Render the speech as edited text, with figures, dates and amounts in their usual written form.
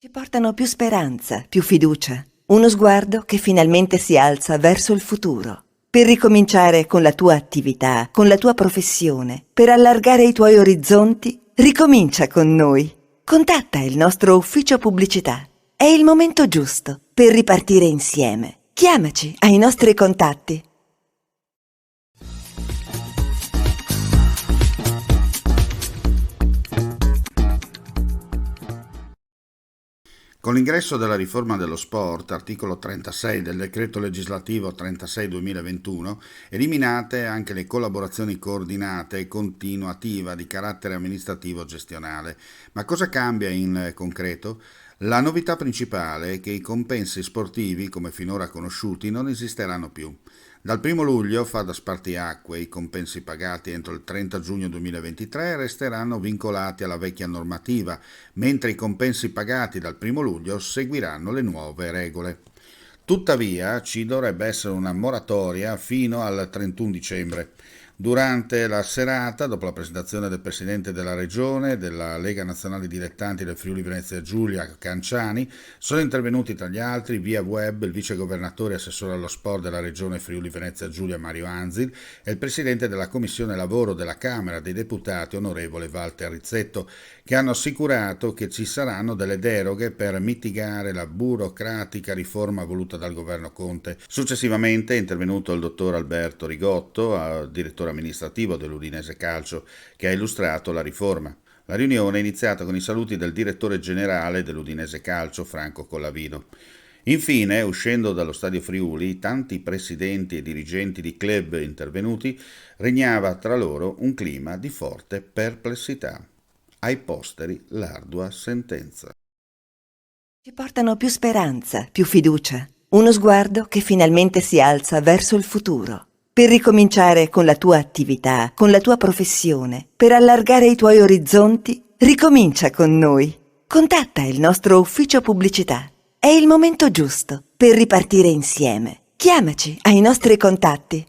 Ci portano più speranza, più fiducia, uno sguardo che finalmente si alza verso il futuro. Per ricominciare con la tua attività, con la tua professione, per allargare i tuoi orizzonti, ricomincia con noi. Contatta il nostro ufficio pubblicità. È il momento giusto per ripartire insieme. Chiamaci ai nostri contatti. Con l'ingresso della riforma dello sport, articolo 36 del decreto legislativo 36-2021, eliminate anche le collaborazioni coordinate e continuativa di carattere amministrativo-gestionale. Ma cosa cambia in concreto? La novità principale è che i compensi sportivi, come finora conosciuti, non esisteranno più. Dal 1 luglio fa da spartiacque, i compensi pagati entro il 30 giugno 2023 resteranno vincolati alla vecchia normativa, mentre i compensi pagati dal 1 luglio seguiranno le nuove regole. Tuttavia ci dovrebbe essere una moratoria fino al 31 dicembre. Durante la serata, dopo la presentazione del Presidente della Regione, della Lega Nazionale Dilettanti del Friuli Venezia Giulia, Canciani, sono intervenuti tra gli altri via web il vicegovernatore e assessore allo sport della Regione Friuli Venezia Giulia Mario Anzil e il Presidente della Commissione Lavoro della Camera dei Deputati, onorevole Walter Rizzetto, che hanno assicurato che ci saranno delle deroghe per mitigare la burocratica riforma voluta dal governo Conte. Successivamente è intervenuto il dottor Alberto Rigotto, direttore amministrativo dell'Udinese Calcio, che ha illustrato la riforma. La riunione è iniziata con i saluti del direttore generale dell'Udinese Calcio, Franco Collavino. Infine, uscendo dallo stadio Friuli, tanti presidenti e dirigenti di club intervenuti, regnava tra loro un clima di forte perplessità. Ai posteri l'ardua sentenza. Ci portano più speranza, più fiducia, uno sguardo che finalmente si alza verso il futuro. Per ricominciare con la tua attività, con la tua professione, per allargare i tuoi orizzonti, ricomincia con noi. Contatta il nostro ufficio pubblicità. È il momento giusto per ripartire insieme. Chiamaci ai nostri contatti.